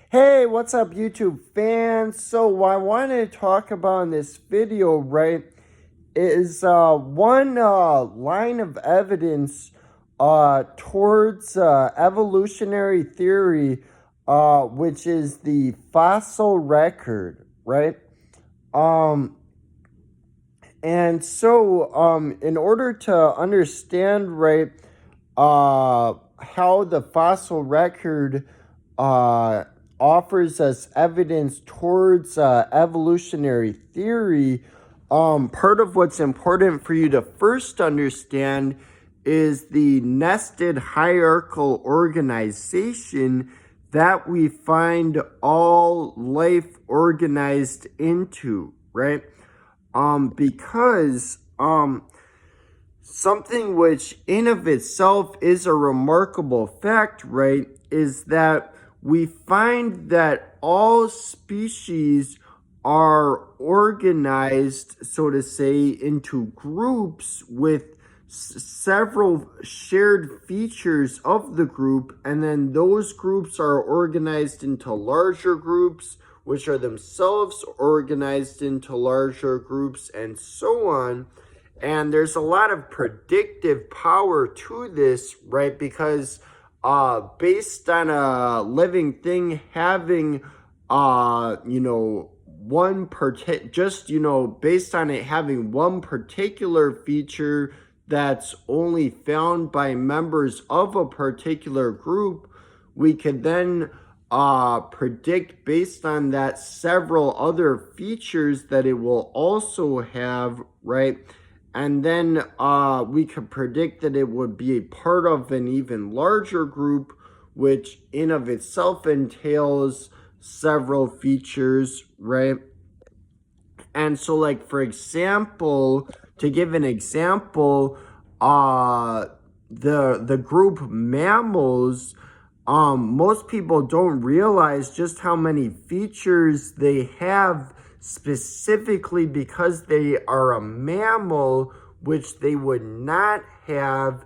Hey, what's up, YouTube fans? So, what I wanted to talk about in this video, right, is one line of evidence towards evolutionary theory, which is the fossil record, right? Um, in order to understand, right, how the fossil record uh, offers us evidence towards evolutionary theory, part of what's important for you to first understand is the nested hierarchical organization that we find all life organized into, right? Because something which in of itself is a remarkable fact, right, is that we find that all species are organized, so to say, into groups with several shared features of the group, and then those groups are organized into larger groups, which are themselves organized into larger groups, and so on. And there's a lot of predictive power to this, right? Because based on a living thing having based on it having one particular feature that's only found by members of a particular group, we could then predict based on that several other features that it will also have, right? And then we could predict that it would be a part of an even larger group, which in of itself entails several features, right? And so, like, for example, to give an example, the group mammals, most people don't realize just how many features they have specifically because they are a mammal, which they would not have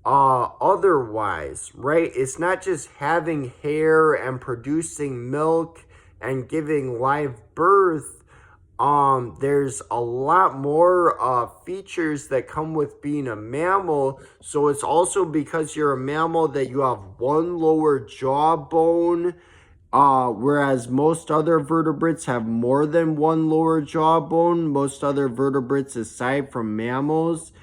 otherwise, right? It's not just having hair and producing milk and giving live birth. There's a lot more features that come with being a mammal. So it's also because you're a mammal that you have one lower jawbone, whereas most other vertebrates have more than one lower jawbone. Most other vertebrates aside from mammals.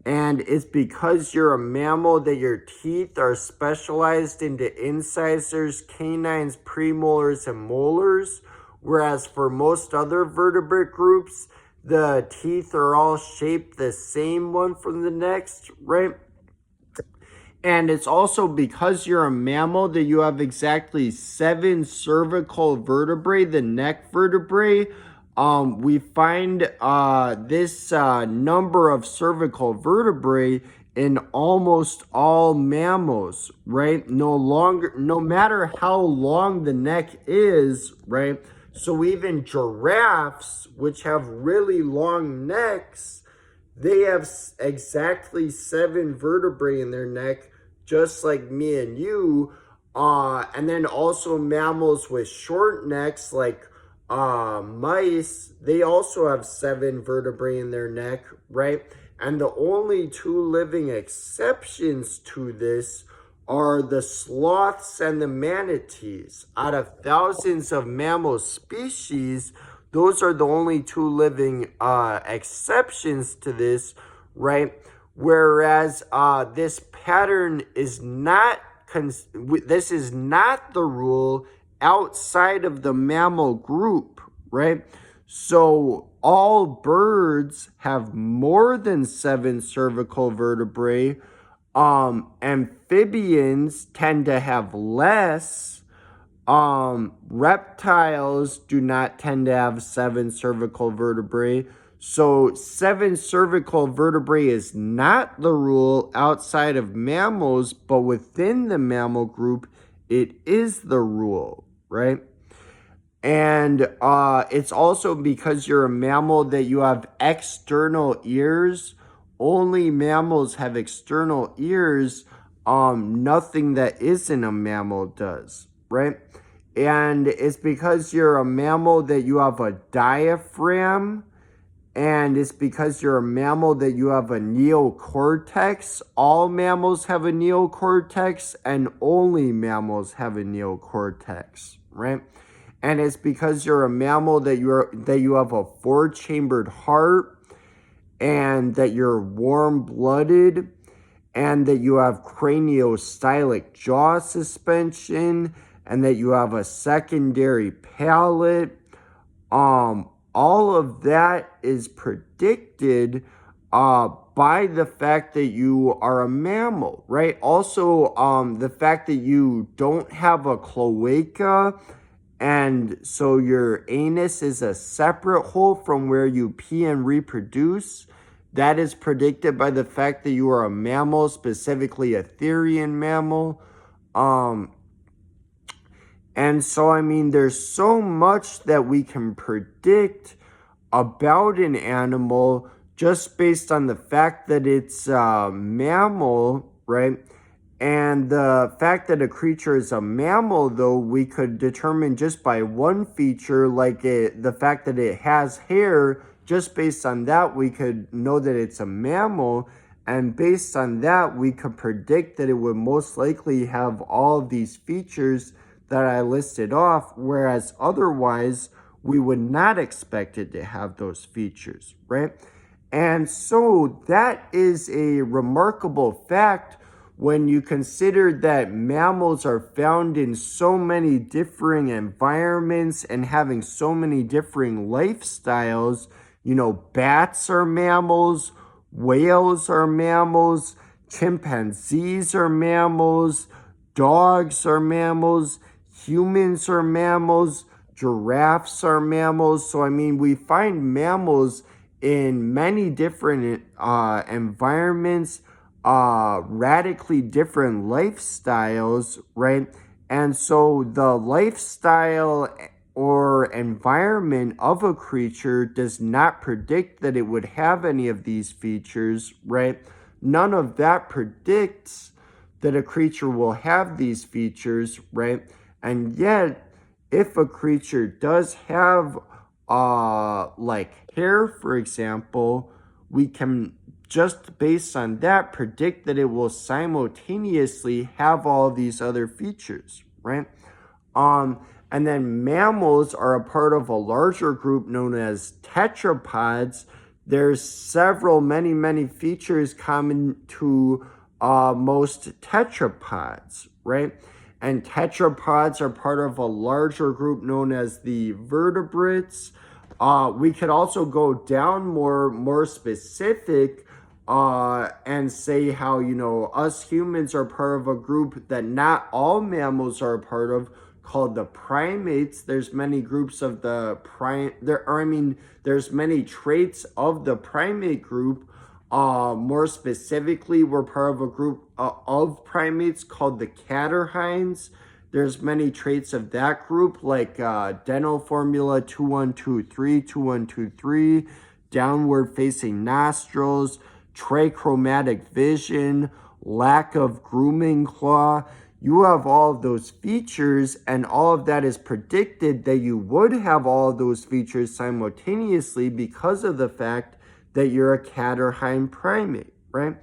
And it's because you're a mammal that your teeth are specialized into incisors, canines, premolars, and molars. Whereas for most other vertebrate groups, the teeth are all shaped the same one from the next, right? And it's also because you're a mammal that you have exactly 7 cervical vertebrae, the neck vertebrae. We find this number of cervical vertebrae in almost all mammals, right? No matter how long the neck is, right? So even giraffes, which have really long necks, they have exactly 7 vertebrae in their neck, just like me and you. And then also mammals with short necks, like mice, they also have 7 vertebrae in their neck, right? And the only 2 living exceptions to this are the sloths and the manatees. Out of thousands of mammal species, those are the only 2 living exceptions to this, right? Whereas this pattern is not, this is not the rule outside of the mammal group, right? So all birds have more than 7 cervical vertebrae. Amphibians tend to have less. Reptiles do not tend to have 7 cervical vertebrae. So 7 cervical vertebrae is not the rule outside of mammals, but within the mammal group, it is the rule, right? And it's also because you're a mammal that you have external ears. Only mammals have external ears. Nothing that isn't a mammal does, right? And it's because you're a mammal that you have a diaphragm, and it's because you're a mammal that you have a neocortex. All mammals have a neocortex, and only mammals have a neocortex, right? And it's because you're a mammal that you have a four-chambered heart, and that you're warm-blooded, and that you have craniostylic jaw suspension, and that you have a secondary palate. All of that is predicted by the fact that you are a mammal, right? Also, the fact that you don't have a cloaca, and so your anus is a separate hole from where you pee and reproduce. That is predicted by the fact that you are a mammal, specifically a therian mammal. And so, I mean, there's so much that we can predict about an animal just based on the fact that it's a mammal, right? And the fact that a creature is a mammal, though, we could determine just by one feature, like the fact that it has hair. Just based on that, we could know that it's a mammal. And based on that, we could predict that it would most likely have all of these features that I listed off, whereas otherwise, we would not expect it to have those features, right? And so that is a remarkable fact when you consider that mammals are found in so many differing environments and having so many differing lifestyles. You know, bats are mammals, whales are mammals, chimpanzees are mammals, dogs are mammals, humans are mammals, giraffes are mammals. So, I mean, we find mammals in many different environments, radically different lifestyles, right? And so the lifestyle or environment of a creature does not predict that it would have any of these features, right? None of that predicts that a creature will have these features, right? And yet, if a creature does have like hair, for example, we can just based on that predict that it will simultaneously have all these other features, right? And then mammals are a part of a larger group known as tetrapods. There's many features common to most tetrapods, right? And tetrapods are part of a larger group known as the vertebrates. We could also go down more specific and say how, you know, us humans are part of a group that not all mammals are a part of, called the primates. There's many groups of the there's many traits of the primate group. More specifically, we're part of a group of primates called the catarrhines. There's many traits of that group, like dental formula 2123, 2123, downward facing nostrils, trichromatic vision, lack of grooming claw. You have all of those features, and all of that is predicted that you would have all of those features simultaneously because of the fact that you're a catarrhine primate, right?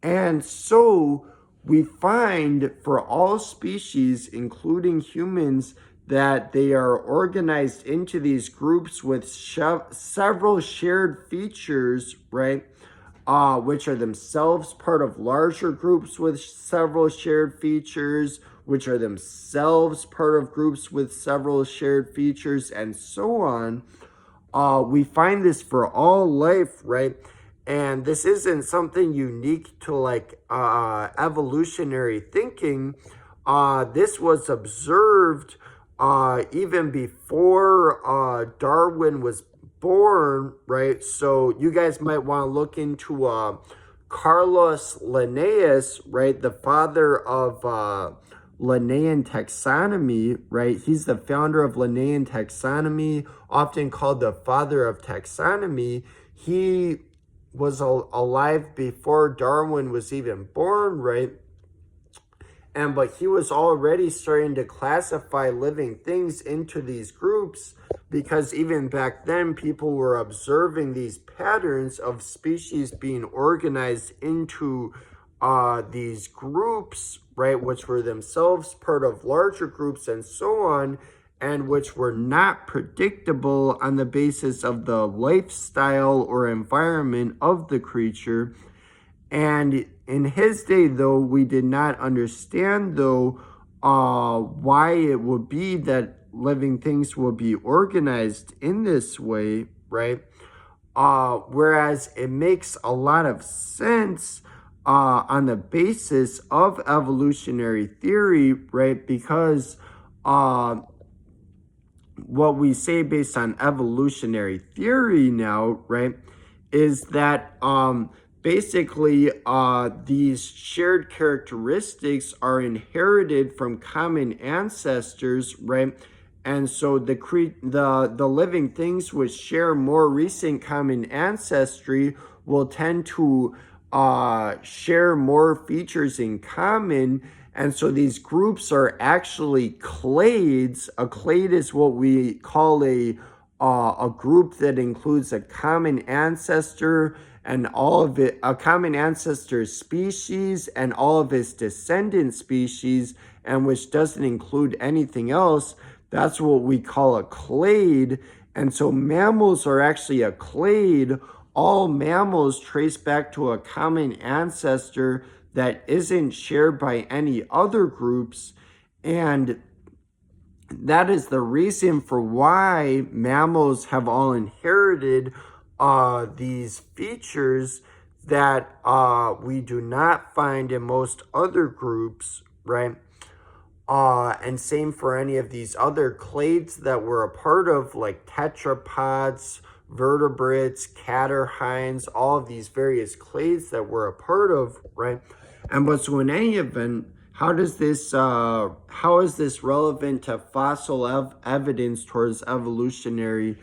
And so we find for all species, including humans, that they are organized into these groups with several shared features, right? Which are themselves part of larger groups with several shared features, which are themselves part of groups with several shared features, and so on. We find this for all life, right? And this isn't something unique to like evolutionary thinking. This was observed even before Darwin was born, right? So you guys might want to look into Carlos Linnaeus, right? The father of Linnaean taxonomy, right? He's the founder of Linnaean taxonomy, often called the father of taxonomy. He was alive before Darwin was even born, right? But he was already starting to classify living things into these groups, because even back then people were observing these patterns of species being organized into these groups, right, which were themselves part of larger groups and so on, and which were not predictable on the basis of the lifestyle or environment of the creature. And in his day, though, we did not understand, though, why it would be that living things will be organized in this way, right? Whereas it makes a lot of sense on the basis of evolutionary theory, right? Because what we say based on evolutionary theory now, right, is that basically these shared characteristics are inherited from common ancestors, right? And so the living things which share more recent common ancestry will tend to share more features in common. And so these groups are actually clades. A clade is what we call a group that includes a common ancestor and all of it, a common ancestor species and all of its descendant species, and which doesn't include anything else. That's what we call a clade. And so mammals are actually a clade. All mammals trace back to a common ancestor that isn't shared by any other groups. And that is the reason for why mammals have all inherited these features that we do not find in most other groups, right? And same for any of these other clades that we're a part of, like tetrapods, vertebrates, catarrhines, all of these various clades that we're a part of, right? And but so in any event, how is this relevant to fossil evidence towards evolutionary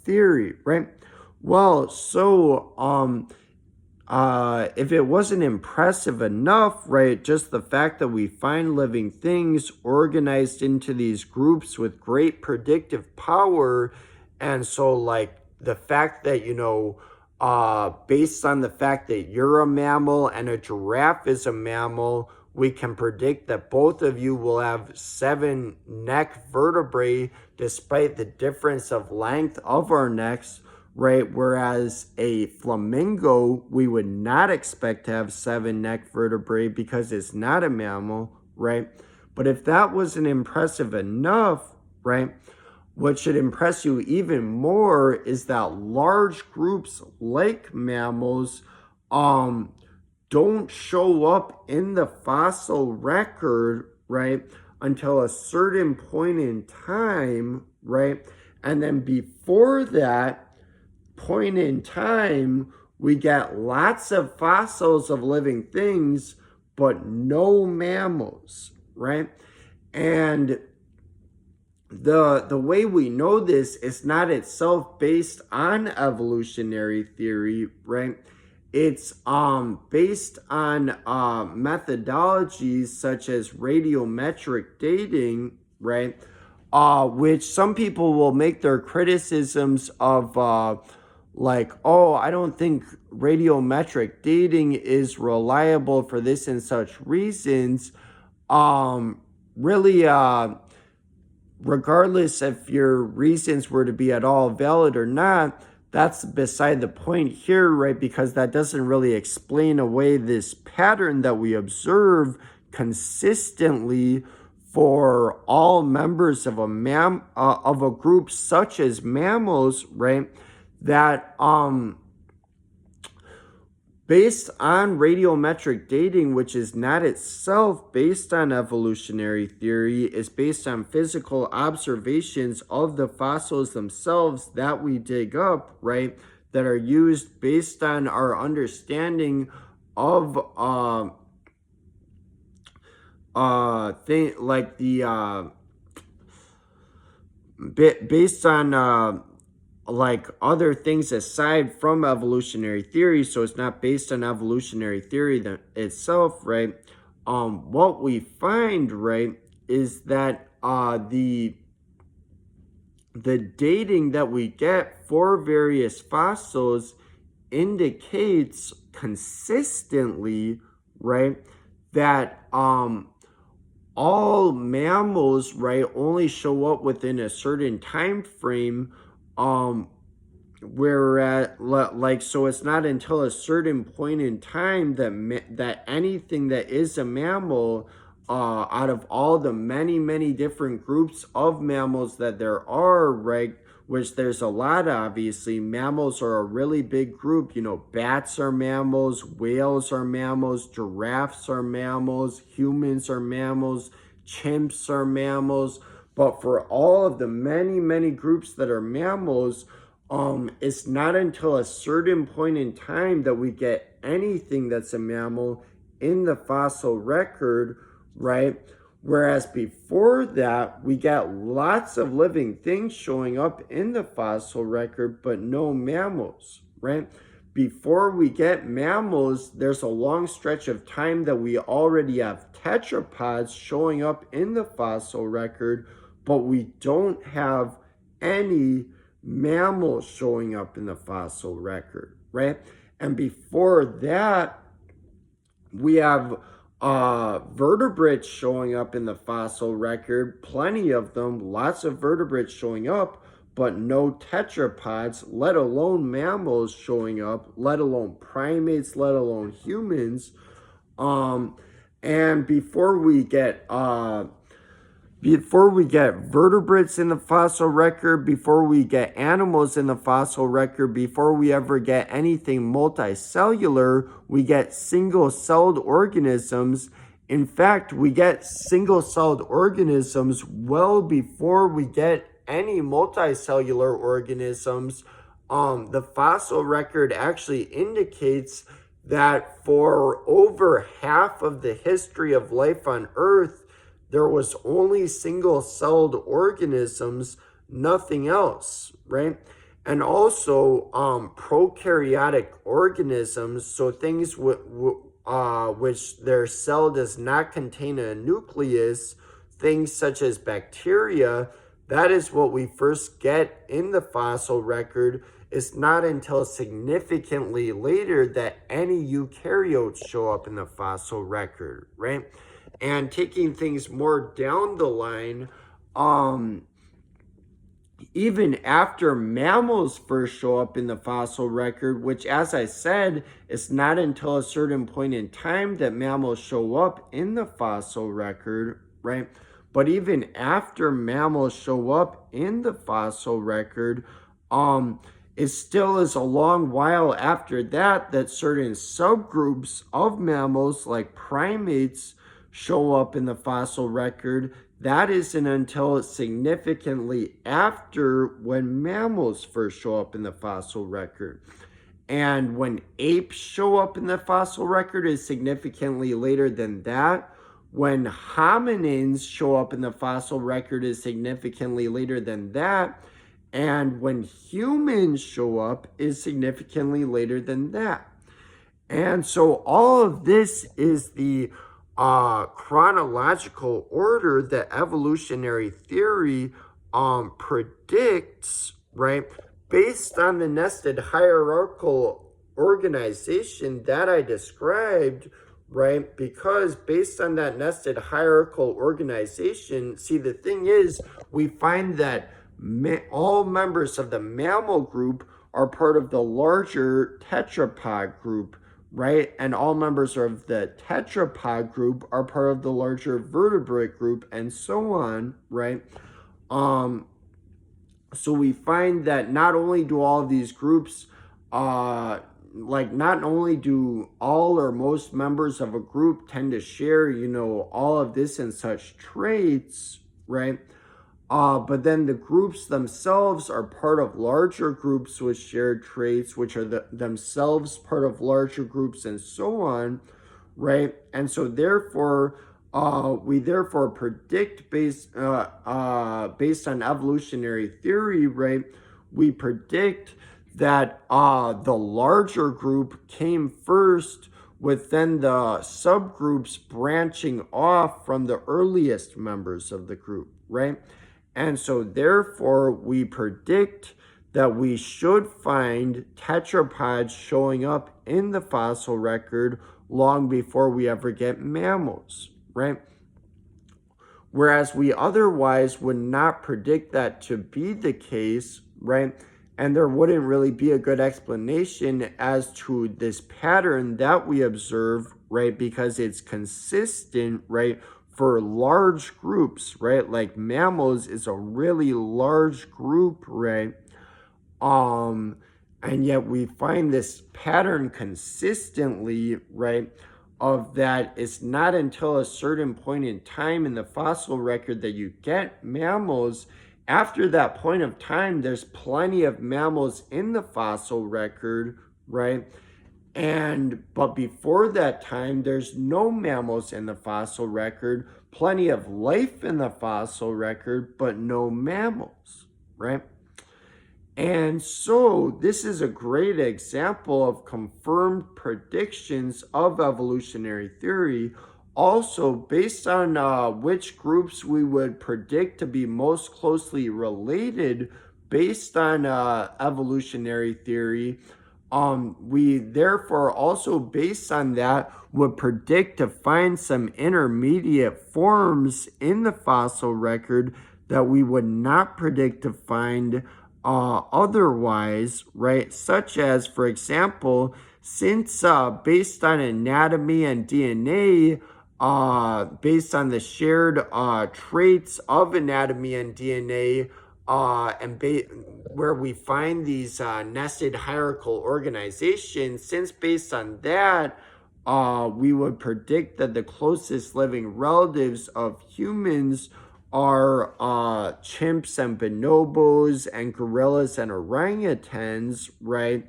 theory, right? Well, so if it wasn't impressive enough, right, just the fact that we find living things organized into these groups with great predictive power, and so like the fact that, based on the fact that you're a mammal and a giraffe is a mammal, we can predict that both of you will have 7 neck vertebrae despite the difference of length of our necks, right? Whereas a flamingo, we would not expect to have 7 neck vertebrae because it's not a mammal, right? But if that wasn't impressive enough, right, what should impress you even more is that large groups like mammals don't show up in the fossil record, right, until a certain point in time, right? And then before that point in time, we get lots of fossils of living things, but no mammals, right? And the way we know this is not itself based on evolutionary theory, right? It's based on methodologies such as radiometric dating, right? Which some people will make their criticisms of like, oh, I don't think radiometric dating is reliable for this and such reasons. Really, regardless if your reasons were to be at all valid or not, that's beside the point here, right? Because that doesn't really explain away this pattern that we observe consistently for all members of a group such as mammals, right? That based on radiometric dating, which is not itself based on evolutionary theory, is based on physical observations of the fossils themselves that we dig up, right? That are used based on our understanding of based on like other things aside from evolutionary theory, so it's not based on evolutionary theory itself, right? what we find, right, is that the dating that we get for various fossils indicates consistently, right, that all mammals, right, only show up within a certain time frame, whereas like, so it's not until a certain point in time that anything that is a mammal, out of all the many different groups of mammals that there are, right, which there's a lot, obviously. Mammals are a really big group. Bats are mammals, whales are mammals, giraffes are mammals, humans are mammals, chimps are mammals. But for all of the many groups that are mammals, it's not until a certain point in time that we get anything that's a mammal in the fossil record, right? Whereas before that, we get lots of living things showing up in the fossil record, but no mammals, right? Before we get mammals, there's a long stretch of time that we already have tetrapods showing up in the fossil record, but we don't have any mammals showing up in the fossil record, right? And before that, we have vertebrates showing up in the fossil record, plenty of them, lots of vertebrates showing up, but no tetrapods, let alone mammals showing up, let alone primates, let alone humans. And before we get vertebrates in the fossil record, before we get animals in the fossil record, before we ever get anything multicellular, we get single-celled organisms. In fact, we get single-celled organisms well before we get any multicellular organisms. The fossil record actually indicates that for over half of the history of life on Earth, there was only single-celled organisms, nothing else, right? And also prokaryotic organisms, so things which their cell does not contain a nucleus, things such as bacteria, that is what we first get in the fossil record. It's not until significantly later that any eukaryotes show up in the fossil record, right? And taking things more down the line, even after mammals first show up in the fossil record, which, as I said, it's not until a certain point in time that mammals show up in the fossil record, right? But even after mammals show up in the fossil record, it still is a long while after that certain subgroups of mammals, like primates, show up in the fossil record. That isn't until significantly after when mammals first show up in the fossil record. And when apes show up in the fossil record is significantly later than that. When hominins show up in the fossil record is significantly later than that. And when humans show up is significantly later than that. And so all of this is the chronological order that evolutionary theory predicts, right, based on the nested hierarchical organization that I described, right? Because based on that nested hierarchical organization, see, the thing is, we find that all members of the mammal group are part of the larger tetrapod group, right? And all members of the tetrapod group are part of the larger vertebrate group, and so on, right? So we find that not only do all of these groups, not only do all or most members of a group tend to share, all of this and such traits, right? But then the groups themselves are part of larger groups with shared traits, which are themselves part of larger groups, and so on, right? And so therefore, we predict based on evolutionary theory, right? We predict that the larger group came first, with then the subgroups branching off from the earliest members of the group, right? And so therefore we predict that we should find tetrapods showing up in the fossil record long before we ever get mammals, right? Whereas we otherwise would not predict that to be the case, right? And there wouldn't really be a good explanation as to this pattern that we observe, right? Because it's consistent, right? For large groups, right? Like mammals is a really large group, right? And yet we find this pattern consistently, right? Of that it's not until a certain point in time in the fossil record that you get mammals. After that point of time, there's plenty of mammals in the fossil record, right? But before that time, there's no mammals in the fossil record, plenty of life in the fossil record, but no mammals, right? And so this is a great example of confirmed predictions of evolutionary theory, also based on which groups we would predict to be most closely related based on evolutionary theory. We therefore also based on that would predict to find some intermediate forms in the fossil record that we would not predict to find otherwise, right? Such as, for example, since based on anatomy and DNA, based on the shared traits of anatomy and DNA, where we find these nested hierarchical organizations, since based on that, we would predict that the closest living relatives of humans are chimps and bonobos and gorillas and orangutans, right?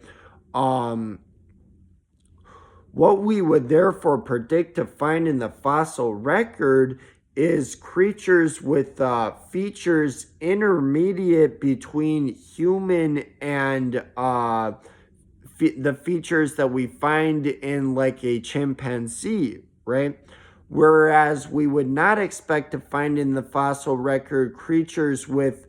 What we would therefore predict to find in the fossil record is creatures with features intermediate between human and the features that we find in like a chimpanzee, right? Whereas we would not expect to find in the fossil record creatures with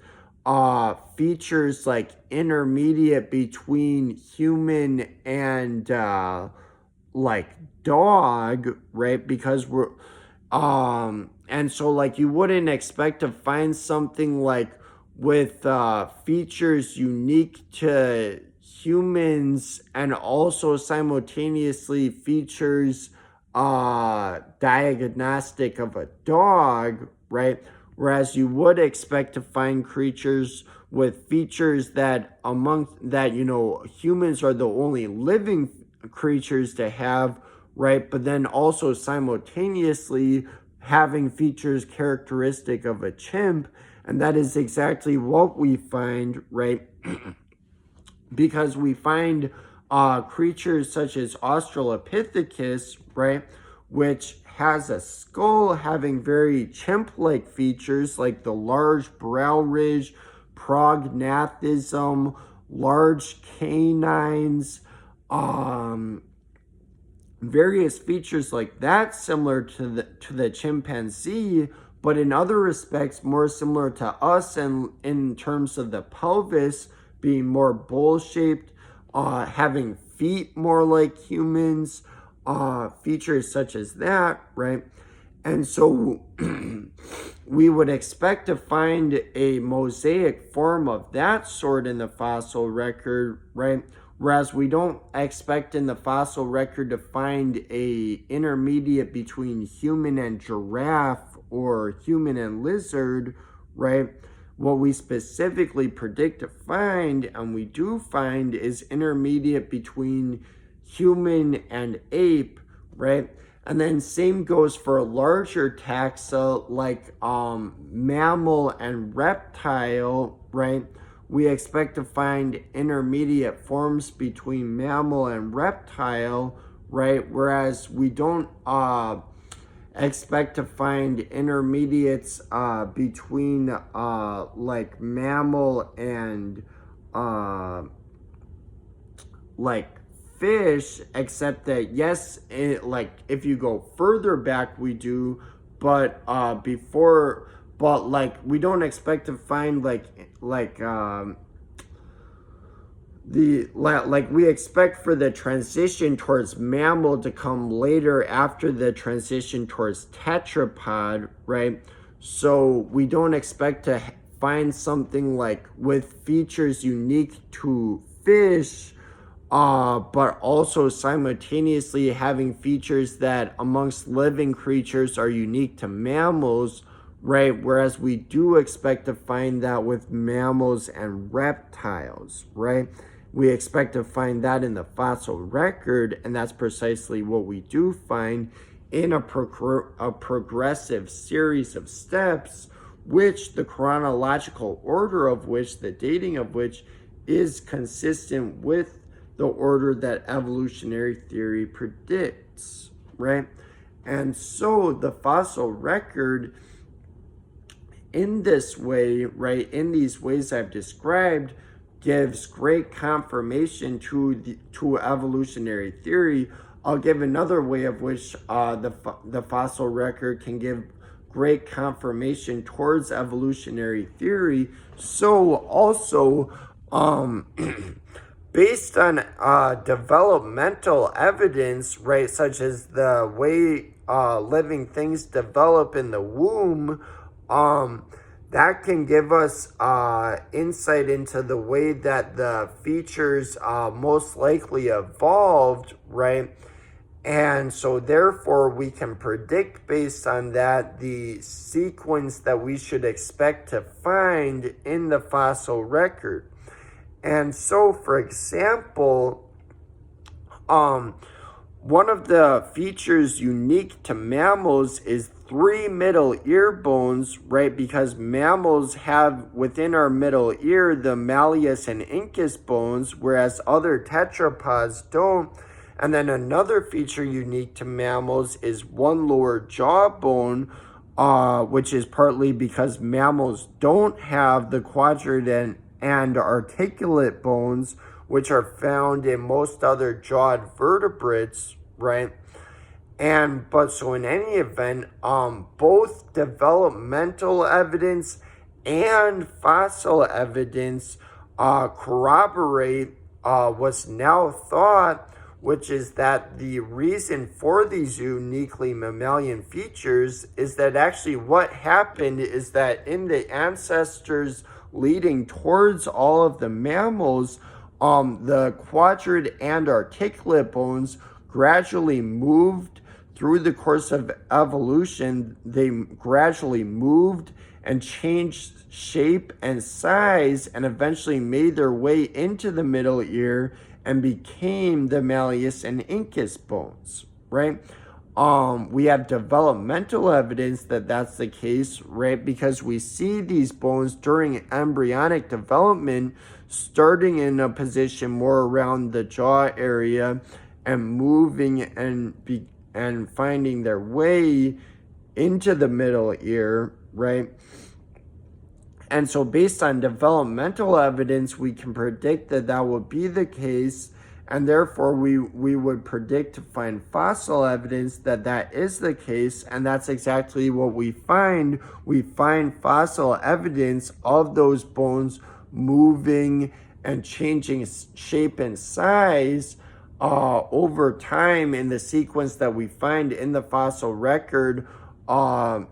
features like intermediate between human and like dog, right? Because and so like you wouldn't expect to find something like with features unique to humans and also simultaneously features diagnostic of a dog, right? Whereas you would expect to find creatures with features that humans are the only living creatures to have, right? But then also simultaneously having features characteristic of a chimp. And that is exactly what we find, right? Because we find creatures such as Australopithecus, right, which has a skull having very chimp-like features like the large brow ridge, prognathism, large canines, various features like that similar to the chimpanzee, but in other respects more similar to us, and in terms of the pelvis being more bowl-shaped, having feet more like humans, features such as that, right? And so we would expect to find a mosaic form of that sort in the fossil record, right? Whereas we don't expect in the fossil record to find a intermediate between human and giraffe or human and lizard, right? What we specifically predict to find, and we do find, is intermediate between human and ape, right? And then same goes for larger taxa like mammal and reptile, right? We expect to find intermediate forms between mammal and reptile, right? Whereas we don't expect to find intermediates between like mammal and like fish, except that yes, like if you go further back, we do, but like we don't expect to find like we expect for the transition towards mammal to come later after the transition towards tetrapod, right? So we don't expect to find something like with features unique to fish, but also simultaneously having features that amongst living creatures are unique to mammals, right? Whereas we do expect to find that with mammals and reptiles, right? We expect to find that in the fossil record, and that's precisely what we do find in a progressive series of steps, which the chronological order of which, the dating of which, is consistent with the order that evolutionary theory predicts, right? And so the fossil record in this way, right, in these ways I've described, gives great confirmation to evolutionary theory. I'll give another way of which the fossil record can give great confirmation towards evolutionary theory. So also, based on developmental evidence, right, such as the way living things develop in the womb, that can give us insight into the way that the features most likely evolved, right? And so therefore we can predict based on that the sequence that we should expect to find in the fossil record. And so, for example, one of the features unique to mammals is 3 middle ear bones, right? Because mammals have within our middle ear the malleus and incus bones, whereas other tetrapods don't. And then another feature unique to mammals is 1 lower jaw bone, which is partly because mammals don't have the quadrant and articulate bones, which are found in most other jawed vertebrates, right? But so in any event, both developmental evidence and fossil evidence corroborate what's now thought, which is that the reason for these uniquely mammalian features is that actually what happened is that in the ancestors leading towards all of the mammals, the quadrant and articulate bones gradually moved through the course of evolution. They gradually moved and changed shape and size and eventually made their way into the middle ear and became the malleus and incus bones, right? We have developmental evidence that that's the case, right? Because we see these bones during embryonic development starting in a position more around the jaw area and moving and finding their way into the middle ear, right? And so based on developmental evidence, we can predict that that would be the case, and therefore we would predict to find fossil evidence that that is the case, and that's exactly what we find. We find fossil evidence of those bones moving and changing shape and size over time in the sequence that we find in the fossil record of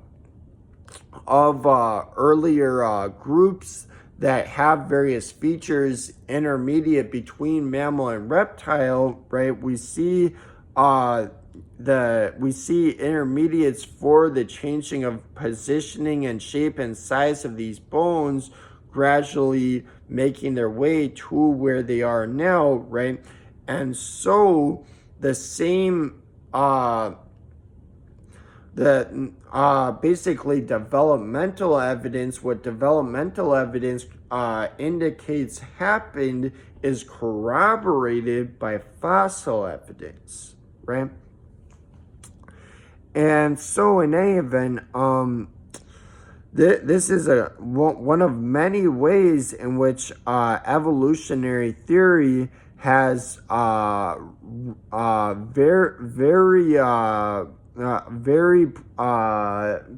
earlier groups that have various features intermediate between mammal and reptile, right? We see intermediates for the changing of positioning and shape and size of these bones gradually making their way to where they are now, right? And so the same basically developmental evidence, what developmental evidence indicates happened is corroborated by fossil evidence, right? And so in any event, this is one of many ways in which evolutionary theory has very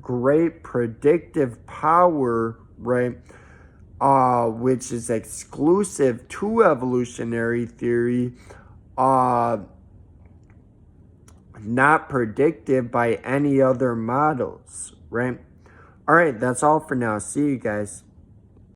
great predictive power, right? Which is exclusive to evolutionary theory, not predicted by any other models, right? All right, that's all for now. See you guys.